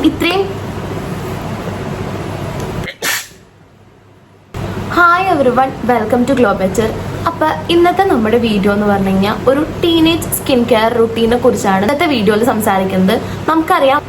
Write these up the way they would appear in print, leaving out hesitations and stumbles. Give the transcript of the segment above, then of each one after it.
ഇത്രയും hi everyone, welcome to glow better. അപ്പോൾ ഇന്നത്തെ നമ്മുടെ വീഡിയോ എന്ന് പറഞ്ഞു കഴിഞ്ഞാൽ ഒരു ടീനേജ് സ്കിൻ കെയർ റുട്ടീനെ കുറിച്ചാണ് ഇന്നത്തെ വീഡിയോയിൽ സംസാരിക്കുന്നത്. നമുക്കറിയാം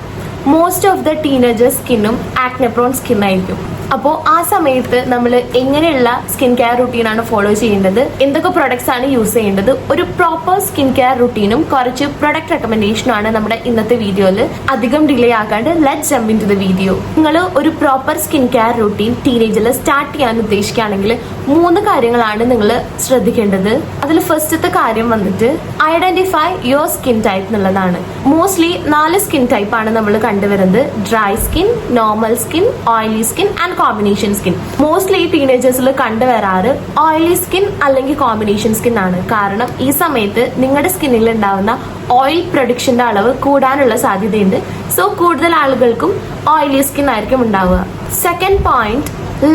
മോസ്റ്റ് ഓഫ് ദ ടീനേജേഴ്സ് സ്കിന്നും ആക്നെ പ്രോൺ സ്കിൻ ആയിരിക്കും. അപ്പോൾ ആ സമയത്ത് നമ്മൾ എങ്ങനെയുള്ള സ്കിൻ കെയർ റുട്ടീനാണ് ഫോളോ ചെയ്യേണ്ടത്, എന്തൊക്കെ പ്രൊഡക്ട്സ് ആണ് യൂസ് ചെയ്യേണ്ടത്, ഒരു പ്രോപ്പർ സ്കിൻ കെയർ റുട്ടീനും കുറച്ച് പ്രൊഡക്റ്റ് റെക്കമെൻഡേഷനും ആണ് നമ്മുടെ ഇന്നത്തെ വീഡിയോയിൽ. അധികം ഡിലേ ആക്കാണ്ട് let's jump into the video. നിങ്ങൾ ഒരു പ്രോപ്പർ സ്കിൻ കെയർ റുട്ടീൻ ടീനേജിൽ സ്റ്റാർട്ട് ചെയ്യാൻ ഉദ്ദേശിക്കുകയാണെങ്കിൽ 3 കാര്യങ്ങളാണ് നിങ്ങൾ ശ്രദ്ധിക്കേണ്ടത്. അതിൽ ഫസ്റ്റത്തെ കാര്യം വന്നിട്ട് ഐഡന്റിഫൈ യുവർ സ്കിൻ ടൈപ്പ് എന്നുള്ളതാണ്. മോസ്റ്റ്ലി 4 സ്കിൻ ടൈപ്പ് ആണ് നമ്മൾ കണ്ടുവരുന്നത്: dry skin, normal skin, oily skin and combination skin. Mostly ടീനേജേഴ്സിൽ കണ്ടുവരാറ് ഓയിലി സ്കിൻ അല്ലെങ്കിൽ കോമ്പിനേഷൻ സ്കിൻ ആണ്. കാരണം ഈ സമയത്ത് നിങ്ങളുടെ സ്കിന്നിൽ ഉണ്ടാവുന്ന ഓയിൽ പ്രൊഡക്ഷന്റെ അളവ് കൂടാനുള്ള സാധ്യതയുണ്ട്. സോ കൂടുതൽ ആളുകൾക്കും ഓയിലി സ്കിൻ ആയിരിക്കും ഉണ്ടാവുക. Second point,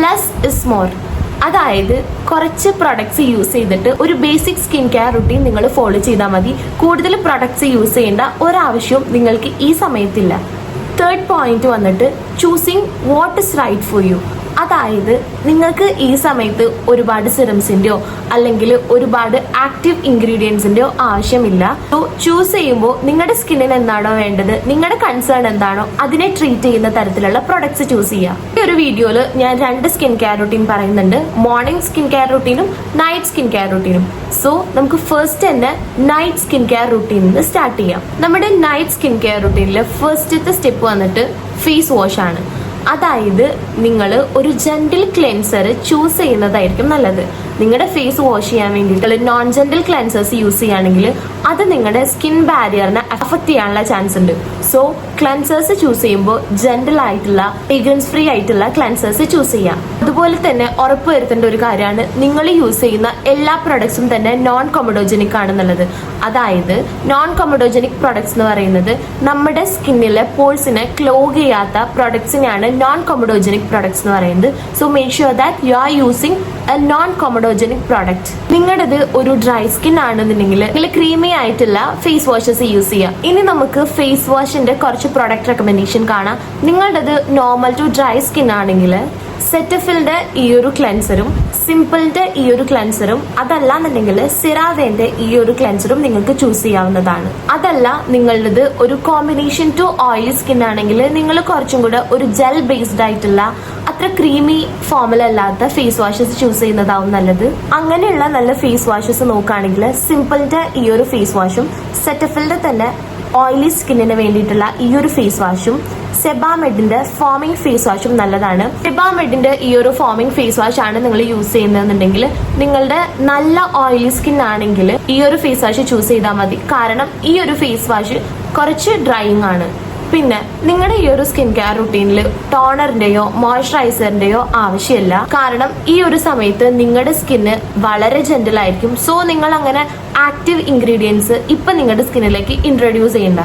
less is more. അതായത് കുറച്ച് പ്രൊഡക്ട്സ് യൂസ് ചെയ്തിട്ട് ഒരു ബേസിക് സ്കിൻ കെയർ റുട്ടീൻ നിങ്ങൾ ഫോളോ ചെയ്താൽ മതി. കൂടുതൽ പ്രൊഡക്ട്സ് യൂസ് ചെയ്യേണ്ട ഒരാവശ്യവും നിങ്ങൾക്ക് ഈ സമയത്തില്ല. തേർഡ് പോയിന്റ് വന്നിട്ട് choosing what is right for you. അതായത് നിങ്ങൾക്ക് ഈ സമയത്ത് ഒരുപാട് സിറംസിന്റെയോ അല്ലെങ്കിൽ ഒരുപാട് ആക്റ്റീവ് ഇൻഗ്രീഡിയൻസിന്റെയോ ആവശ്യമില്ല. സോ ചൂസ് ചെയ്യുമ്പോൾ നിങ്ങളുടെ സ്കിന്നിന് എന്താണോ വേണ്ടത്, നിങ്ങളുടെ കൺസേൺ എന്താണോ അതിനെ ട്രീറ്റ് ചെയ്യുന്ന തരത്തിലുള്ള പ്രൊഡക്ട്സ് ചൂസ് ചെയ്യാം. ഈ ഒരു വീഡിയോയിൽ ഞാൻ 2 സ്കിൻ കെയർ റുട്ടീൻ പറയുന്നുണ്ട്: മോർണിംഗ് സ്കിൻ കെയർ റുട്ടീനും നൈറ്റ് സ്കിൻ കെയർ റുട്ടീനും. സോ നമുക്ക് ഫസ്റ്റ് തന്നെ നൈറ്റ് സ്കിൻ കെയർ റുട്ടീനിൽ സ്റ്റാർട്ട് ചെയ്യാം. നമ്മുടെ നൈറ്റ് സ്കിൻ കെയർ റുട്ടീനിൽ ഫസ്റ്റത്തെ സ്റ്റെപ്പ് വന്നിട്ട് ഫേസ് വാഷ് ആണ്. അതായത് നിങ്ങൾ ഒരു ജെന്റിൽ ക്ലെൻസർ ചൂസ് ചെയ്യുന്നതായിരിക്കും നല്ലത്. നിങ്ങളുടെ ഫേസ് വാഷ് ചെയ്യാൻ വേണ്ടിയിട്ട് നോൺ ജെന്റിൽ ക്ലെൻസേഴ്സ് യൂസ് ചെയ്യുകയാണെങ്കിൽ അത് നിങ്ങളുടെ സ്കിൻ ബാരിയറിനെ അഫക്ട് ചെയ്യാനുള്ള ചാൻസ് ഉണ്ട്. സോ ക്ലെൻസേഴ്സ് ചൂസ് ചെയ്യുമ്പോൾ ജെന്റിൽ ആയിട്ടുള്ള ഫ്രേഗ്രൻസ് ഫ്രീ ആയിട്ടുള്ള ക്ലെൻസേഴ്സ് ചൂസ് ചെയ്യാം. അതുപോലെ തന്നെ ഉറപ്പ് വരുത്തേണ്ട ഒരു കാര്യമാണ് നിങ്ങൾ യൂസ് ചെയ്യുന്ന എല്ലാ പ്രൊഡക്ട്സും തന്നെ നോൺ കൊമഡോജനിക് ആണെന്നുള്ളത്. അതായത് നോൺ കൊമഡോജനിക് പ്രൊഡക്ട്സ് എന്ന് പറയുന്നത് നമ്മുടെ സ്കിന്നിലെ പോഴ്സിനെ ക്ലോഗ് ചെയ്യാത്ത പ്രൊഡക്ട്സിനെയാണ് നോൺ കൊമഡോജനിക് പ്രൊഡക്ട്സ് എന്ന് പറയുന്നത്. So make sure that you are using A non comedogenic product. നിങ്ങളുടേത് ഒരു ഡ്രൈ സ്കിൻ ആണെന്നുണ്ടെങ്കിൽ നിങ്ങൾ ക്രീമി ആയിട്ടുള്ള ഫേസ് വാഷസ് യൂസ് ചെയ്യാം. ഇനി നമുക്ക് ഫേസ് വാഷിന്റെ കുറച്ച് പ്രൊഡക്റ്റ് റെക്കമെൻഡേഷൻ കാണാം. നിങ്ങളുടേത് നോർമൽ ടു ഡ്രൈ സ്കിൻ ആണെങ്കിൽ സെറ്റഫിലിന്റെ ഈ ഒരു ക്ലെൻസറും സിമ്പിളിന്റെ ഈ ഒരു ക്ലെൻസറും, അതല്ലാന്നുണ്ടെങ്കിൽ സിറാവേന്റെ ഈ ഒരു ക്ലെൻസറും നിങ്ങൾക്ക് ചൂസ് ചെയ്യാവുന്നതാണ്. അതല്ല നിങ്ങളുടേത് ഒരു കോമ്പിനേഷൻ ടു ഓയിലി സ്കിൻ ആണെങ്കിൽ നിങ്ങൾ കുറച്ചും കൂടെ ഒരു ജെൽ ബേസ്ഡ് ആയിട്ടുള്ള അത്ര ക്രീമി ഫോമിലല്ലാത്ത ഫേസ് വാഷസ് ചൂസ് ചെയ്യുന്നതാവും നല്ലത്. അങ്ങനെയുള്ള നല്ല ഫേസ് വാഷസ് നോക്കുകയാണെങ്കിൽ സിമ്പിളിന്റെ ഈ ഒരു ഫേസ് വാഷും സെറ്റഫിലിന്റെ തന്നെ ഓയിലി സ്കിന്നിന് വേണ്ടിയിട്ടുള്ള ഈ ഒരു ഫേസ് വാഷും സെബാമെഡിന്റെ ഫോമിംഗ് ഫേസ് വാഷും നല്ലതാണ്. സെബാമെഡിന്റെ ഈ ഒരു ഫോമിംഗ് ഫേസ് വാഷ് ആണ് നിങ്ങൾ യൂസ് ചെയ്യുന്നതെന്നുണ്ടെങ്കിൽ നിങ്ങളുടെ നല്ല ഓയിലി സ്കിൻ ആണെങ്കിൽ ഈ ഒരു ഫേസ് വാഷ് ചൂസ് ചെയ്താൽ മതി. കാരണം ഈ ഒരു ഫേസ് വാഷ് കുറച്ച് ഡ്രൈയിങ് ആണ്. പിന്നെ നിങ്ങളുടെ ഈ ഒരു സ്കിൻ കെയർ റുട്ടീനിൽ ടോണറിന്റെയോ മോയ്സ്ചറൈസറിന്റെയോ ആവശ്യമില്ല. കാരണം ഈ ഒരു സമയത്ത് നിങ്ങളുടെ സ്കിന്ന് വളരെ ജെന്റിൽ ആയിരിക്കും. സോ നിങ്ങൾ അങ്ങനെ ആക്റ്റീവ് ഇൻഗ്രീഡിയൻസ് ഇപ്പൊ നിങ്ങളുടെ സ്കിന്നിലേക്ക് ഇൻട്രൊഡ്യൂസ് ചെയ്യണ്ട.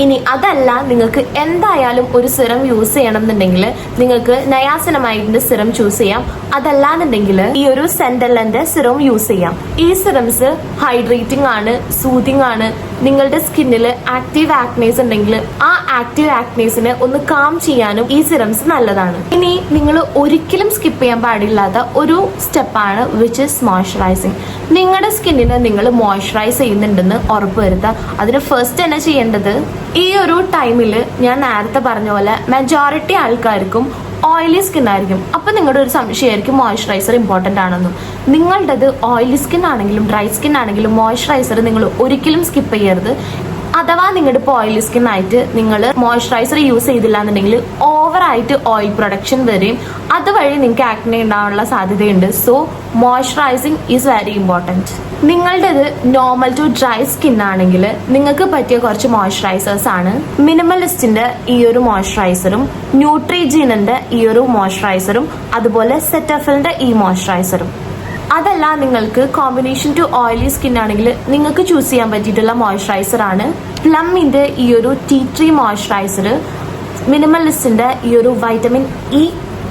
ഇനി അതല്ല നിങ്ങൾക്ക് എന്തായാലും ഒരു സിറം യൂസ് ചെയ്യണം എന്നുണ്ടെങ്കിൽ നിങ്ങൾക്ക് നയാസിനമൈഡിന്റെ സിറം ചൂസ് ചെയ്യാം. അതല്ലാന്നുണ്ടെങ്കിൽ ഈ ഒരു സെന്റലന്റെ സിറം യൂസ് ചെയ്യാം. ഈ സിറംസ് ഹൈഡ്രേറ്റിംഗ് ആണ്, സൂതിങ് ആണ്. നിങ്ങളുടെ സ്കിന്നിൽ ആക്റ്റീവ് ആക്നേസ് ഉണ്ടെങ്കിൽ ആ ആക്റ്റീവ് ആക്നേസിനെ ഒന്ന് കാം ചെയ്യാനും ഈ സിറംസ് നല്ലതാണ്. ഇനി നിങ്ങൾ ഒരിക്കലും സ്കിപ്പ് ചെയ്യാൻ പാടില്ലാത്ത ഒരു സ്റ്റെപ്പാണ് വിച്ച് ഇസ് മോയ്സ്ചറൈസിങ്. നിങ്ങളുടെ സ്കിന്നിനെ നിങ്ങൾ മോയ്സ്ചറൈസ് ചെയ്യുന്നുണ്ടെന്ന് ഉറപ്പുവരുത്തുക. അതിന് ഫസ്റ്റ് തന്നെ ചെയ്യേണ്ടത്, ഈ ഒരു ടൈമിൽ ഞാൻ നേരത്തെ പറഞ്ഞ പോലെ മെജോറിറ്റി ആൾക്കാർക്കും ഓയിലി സ്കിൻ ആയിരിക്കും. അപ്പൊ നിങ്ങളുടെ ഒരു സംശയമായിരിക്കും മോയ്സ്ചറൈസർ ഇമ്പോർട്ടന്റ് ആണെന്നും. നിങ്ങളുടേത് ഓയിലി സ്കിൻ ആണെങ്കിലും ഡ്രൈ സ്കിൻ ആണെങ്കിലും മോയ്സ്ചറൈസർ നിങ്ങൾ ഒരിക്കലും സ്കിപ്പ് ചെയ്യരുത്. അഥവാ നിങ്ങളുടെ ഇപ്പോൾ ഓയിലി സ്കിൻ ആയിട്ട് നിങ്ങൾ മോയ്സ്ചറൈസർ യൂസ് ചെയ്തില്ല എന്നുണ്ടെങ്കിൽ ഓവറായിട്ട് ഓയിൽ പ്രൊഡക്ഷൻ വരെയും അതുവഴി നിങ്ങൾക്ക് ആക്നെ ഉണ്ടാവാനുള്ള സാധ്യതയുണ്ട്. So moisturising is very important. നിങ്ങളുടേത് നോർമൽ ടു ഡ്രൈ സ്കിൻ ആണെങ്കിൽ നിങ്ങൾക്ക് പറ്റിയ കുറച്ച് മോയ്സ്ചറൈസേഴ്സ് ആണ് മിനിമലിസ്റ്റിന്റെ ഈ ഒരു മോയ്സ്ചറൈസറും ന്യൂട്രിജീനിന്റെ ഈ ഒരു മോയ്സ്ചറൈസറും അതുപോലെ സെറ്റഫിലിന്റെ ഈ മോയ്സ്ചറൈസറും. അതല്ല നിങ്ങൾക്ക് കോമ്പിനേഷൻ ടു ഓയിലി സ്കിൻ ആണെങ്കിൽ നിങ്ങൾക്ക് ചൂസ് ചെയ്യാൻ പറ്റിയിട്ടുള്ള മോയ്സ്ചറൈസർ ആണ് പ്ലമ്മിന്റെ ഈ ഒരു ടീ ട്രീ മോയ്സ്ചറൈസർ, മിനിമലിസ്റ്റിന്റെ ഈ ഒരു വൈറ്റമിൻ ഇ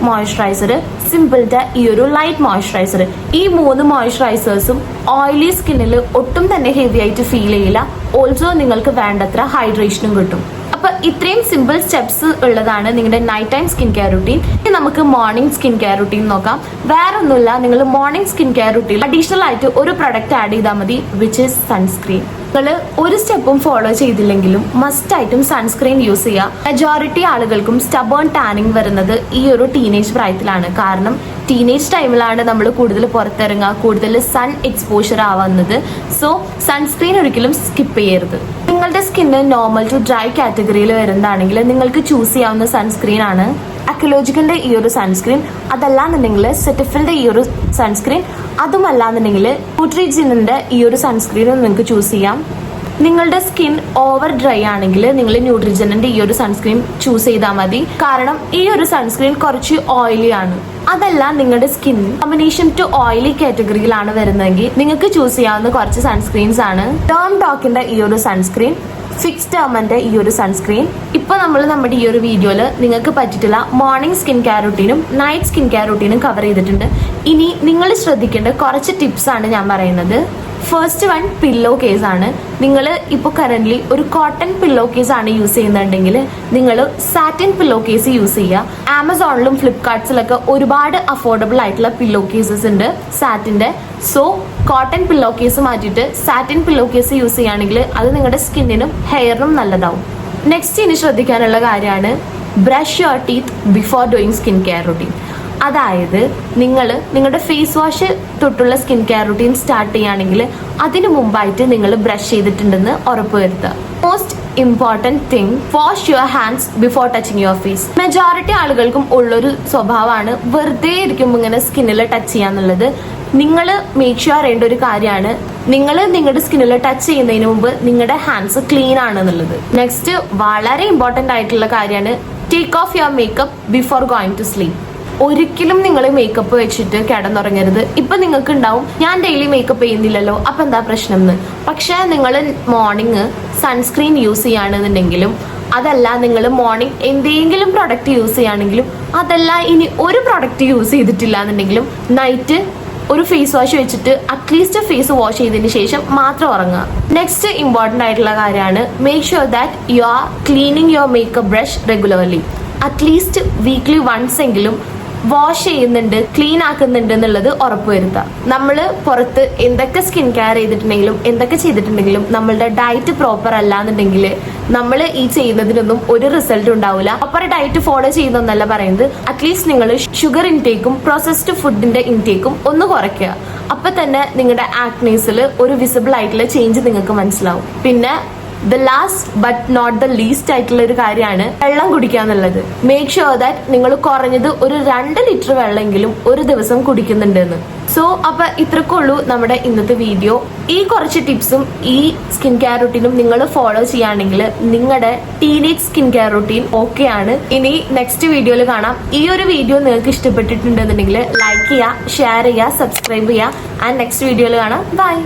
മോയ്സ്ചറൈസർ, സിമ്പിളിന്റെ ഈ ഒരു ലൈറ്റ് മോയ്സ്ചറൈസർ. ഈ 3 മോയ്സ്ചറൈസേഴ്സും ഓയിലി സ്കിന്നിൽ ഒട്ടും തന്നെ ഹെവി ആയിട്ട് ഫീൽ ചെയ്യില്ല. ഓൾസോ നിങ്ങൾക്ക് വേണ്ടത്ര ഹൈഡ്രേഷനും കിട്ടും. അപ്പൊ ഇത്രയും സിമ്പിൾ സ്റ്റെപ്സ് ഉള്ളതാണ് നിങ്ങളുടെ night time skin care routine. ഇനി നമുക്ക് മോർണിംഗ് സ്കിൻ കെയർ റുട്ടീൻ നോക്കാം. വേറെ ഒന്നുമില്ല, നിങ്ങൾ morning skin care routine additional ആയിട്ട് ഒരു പ്രൊഡക്റ്റ് ആഡ് ചെയ്താൽ മതി, വിച്ച് ഇസ് സൺസ്ക്രീൻ. നിങ്ങൾ ഒരു സ്റ്റെപ്പും ഫോളോ ചെയ്തില്ലെങ്കിലും മസ്റ്റ് ആയിട്ടും സൺസ്ക്രീൻ യൂസ് ചെയ്യുക. മെജോറിറ്റി ആളുകൾക്കും സ്റ്റബേൺ ടാനിങ് വരുന്നത് ഈ ഒരു ടീനേജ് പ്രായത്തിലാണ്. കാരണം ടീനേജ് ടൈമിലാണ് നമ്മൾ കൂടുതൽ പുറത്തിറങ്ങുക, കൂടുതൽ സൺ എക്സ്പോഷർ ആവുന്നത്. സോ സൺസ്ക്രീൻ ഒരിക്കലും സ്കിപ്പ് ചെയ്യരുത്. നിങ്ങളുടെ സ്കിന്ന് നോർമൽ ടു ഡ്രൈ കാറ്റഗറിയിൽ വരുന്നതാണെങ്കിൽ നിങ്ങൾക്ക് ചൂസ് ചെയ്യാവുന്ന സൺസ്ക്രീൻ ആണ് അക്വലോജിക്കലിന്റെ ഈ ഒരു സൺസ്ക്രീൻ. അതല്ലാന്നുണ്ടെങ്കിൽ സെറ്റഫിലിന്റെ ഈ ഒരു സൺസ്ക്രീൻ, അതുമല്ലാന്നുണ്ടെങ്കിൽ ന്യൂട്രിജിനിന്റെ ഈ ഒരു സൺസ്ക്രീനും നിങ്ങൾക്ക് ചൂസ് ചെയ്യാം. നിങ്ങളുടെ സ്കിൻ ഓവർ ഡ്രൈ ആണെങ്കിൽ നിങ്ങൾ ന്യൂട്രിജനിന്റെ ഈ ഒരു സൺസ്ക്രീൻ ചൂസ് ചെയ്താൽ മതി. കാരണം ഈ ഒരു സൺസ്ക്രീൻ കുറച്ച് ഓയിലി ആണ്. അതല്ല നിങ്ങളുടെ സ്കിൻ കോമ്പിനേഷൻ ടു ഓയിലി കാറ്റഗറിയിലാണ് വരുന്നതെങ്കിൽ നിങ്ങൾക്ക് ചൂസ് ചെയ്യാവുന്ന കുറച്ച് സൺസ്ക്രീൻസ് ആണ് ടേം ഡോക്കിന്റെ ഈ ഒരു സൺസ്ക്രീൻ, ഫിക്സ് ടേമിന്റെ ഈ ഒരു സൺസ്ക്രീൻ. ഇപ്പൊ നമ്മൾ നമ്മുടെ ഈ ഒരു വീഡിയോയിൽ നിങ്ങൾക്ക് പറ്റിയിട്ടുള്ള മോർണിംഗ് സ്കിൻ കെയർ റുട്ടീനും നൈറ്റ് സ്കിൻ കെയർ റുട്ടീനും കവർ ചെയ്തിട്ടുണ്ട്. ഇനി നിങ്ങൾ ശ്രദ്ധിക്കേണ്ട കുറച്ച് ടിപ്സ് ആണ് ഞാൻ പറയുന്നത്. ഫസ്റ്റ് വൺ, പില്ലോ കേസ് ആണ്. നിങ്ങൾ ഇപ്പോൾ കറന്റ് ഒരു കോട്ടൺ പില്ലോ കേസ് ആണ് യൂസ് ചെയ്യുന്നുണ്ടെങ്കിൽ നിങ്ങൾ സാറ്റിൻ പില്ലോ കേസ് യൂസ് ചെയ്യുക. ആമസോണിലും ഫ്ലിപ്കാർട്ട്സിലൊക്കെ ഒരുപാട് അഫോർഡബിൾ ആയിട്ടുള്ള പില്ലോ കേസസ് ഉണ്ട് സാറ്റിന്റെ. സോ കോട്ടൺ പില്ലോ കേസ് മാറ്റിയിട്ട് സാറ്റിൻ പില്ലോ കേസ് യൂസ് ചെയ്യുകയാണെങ്കിൽ അത് നിങ്ങളുടെ സ്കിന്നിനും ഹെയറിനും നല്ലതാവും. നെക്സ്റ്റ് ഇനി ശ്രദ്ധിക്കാനുള്ള കാര്യമാണ് brush your teeth before doing skin care routine. അതായത് നിങ്ങൾ നിങ്ങളുടെ ഫേസ് വാഷ് തൊട്ടുള്ള സ്കിൻ കെയർ റുട്ടീൻ സ്റ്റാർട്ട് ചെയ്യുകയാണെങ്കിൽ അതിനു മുമ്പായിട്ട് നിങ്ങൾ ബ്രഷ് ചെയ്തിട്ടുണ്ടെന്ന് ഉറപ്പുവരുത്തുക. Most important thing, wash your hands before touching your face. Majority ആളുകൾക്കും ഉള്ളൊരു സ്വഭാവമാണ് വെറുതെ ഇരിക്കുമ്പോൾ ഇങ്ങനെ സ്കിന്നിൽ ടച്ച് ചെയ്യാന്നുള്ളത്. നിങ്ങൾ മേക്ക് ഷുവർ ചെയ്യേണ്ട ഒരു കാര്യമാണ് നിങ്ങൾ നിങ്ങളുടെ സ്കിന്നിൽ ടച്ച് ചെയ്യുന്നതിന് മുമ്പ് നിങ്ങളുടെ ഹാൻഡ്സ് ക്ലീൻ ആണെന്നുള്ളത്. നെക്സ്റ്റ് വളരെ ഇമ്പോർട്ടൻ്റ് ആയിട്ടുള്ള കാര്യമാണ് take off your makeup before going to sleep. ഒരിക്കലും നിങ്ങൾ മേക്കപ്പ് വെച്ചിട്ട് കിടന്നുറങ്ങരുത്. ഇപ്പൊ നിങ്ങൾക്ക് ഉണ്ടാവും ഞാൻ ഡെയിലി മേക്കപ്പ് ചെയ്യുന്നില്ലല്ലോ അപ്പൊ എന്താ പ്രശ്നം എന്ന്. പക്ഷെ നിങ്ങൾ മോർണിംഗ് സൺസ്ക്രീൻ യൂസ് ചെയ്യുകയാണെന്നുണ്ടെങ്കിലും, അതല്ല നിങ്ങൾ മോർണിംഗ് എന്തെങ്കിലും പ്രൊഡക്റ്റ് യൂസ് ചെയ്യുകയാണെങ്കിലും, അതല്ല ഇനി ഒരു പ്രൊഡക്റ്റ് യൂസ് ചെയ്തിട്ടില്ല എന്നുണ്ടെങ്കിലും നൈറ്റ് ഒരു ഫേസ് വാഷ് വെച്ചിട്ട് അറ്റ്ലീസ്റ്റ് ഫേസ് വാഷ് ചെയ്തതിന് ശേഷം മാത്രം ഉറങ്ങുക. നെക്സ്റ്റ് ഇമ്പോർട്ടൻ്റ് ആയിട്ടുള്ള കാര്യമാണ് make sure that you are cleaning your makeup brush regularly. At least weekly once എങ്കിലും വാഷ് ചെയ്യുന്നുണ്ട്, ക്ലീൻ ആക്കുന്നുണ്ട് എന്നുള്ളത് ഉറപ്പുവരുത്തുക. നമ്മൾ പുറത്ത് എന്തൊക്കെ സ്കിൻ കെയർ ചെയ്തിട്ടുണ്ടെങ്കിലും എന്തൊക്കെ ചെയ്തിട്ടുണ്ടെങ്കിലും നമ്മളുടെ ഡയറ്റ് പ്രോപ്പർ അല്ല എന്നുണ്ടെങ്കിൽ നമ്മൾ ഈ ചെയ്യുന്നതിനൊന്നും ഒരു റിസൾട്ട് ഉണ്ടാവില്ല. പ്രോപ്പർ ഡയറ്റ് ഫോളോ ചെയ്യുന്നൊന്നല്ല പറയുന്നത്. അറ്റ്ലീസ്റ്റ് നിങ്ങൾ ഷുഗർ ഇൻടേക്കും പ്രോസസ്ഡ് ഫുഡിന്റെ ഇൻടേക്കും ഒന്ന് കുറയ്ക്കുക. അപ്പൊ തന്നെ നിങ്ങളുടെ ആക്നീസിൽ ഒരു വിസിബിൾ ആയിട്ടുള്ള ചേഞ്ച് നിങ്ങൾക്ക് മനസ്സിലാവും. പിന്നെ the last but not the least ആയിട്ടുള്ള ഒരു കാര്യമാണ് വെള്ളം കുടിക്കുക എന്നുള്ളത്. മേക്ക് ഷുവർ ദാറ്റ് നിങ്ങൾ കുറഞ്ഞത് ഒരു 2 ലിറ്റർ വെള്ളമെങ്കിലും ഒരു ദിവസം കുടിക്കുന്നുണ്ടെന്ന്. സോ അപ്പൊ ഇത്രക്കുള്ളൂ നമ്മുടെ ഇന്നത്തെ വീഡിയോ. ഈ കുറച്ച് ടിപ്സും ഈ സ്കിൻ കെയർ റുട്ടീനും നിങ്ങൾ ഫോളോ ചെയ്യുകയാണെങ്കിൽ നിങ്ങളുടെ teenage skin care routine okay ആണ്. ഇനി നെക്സ്റ്റ് വീഡിയോയിൽ കാണാം. ഈ ഒരു വീഡിയോ നിങ്ങൾക്ക് ഇഷ്ടപ്പെട്ടിട്ടുണ്ടെന്നുണ്ടെങ്കിൽ ലൈക്ക് ചെയ്യുക, ഷെയർ ചെയ്യുക, സബ്സ്ക്രൈബ് ചെയ്യുക. ആൻഡ് നെക്സ്റ്റ് വീഡിയോയിൽ കാണാം. ബൈ.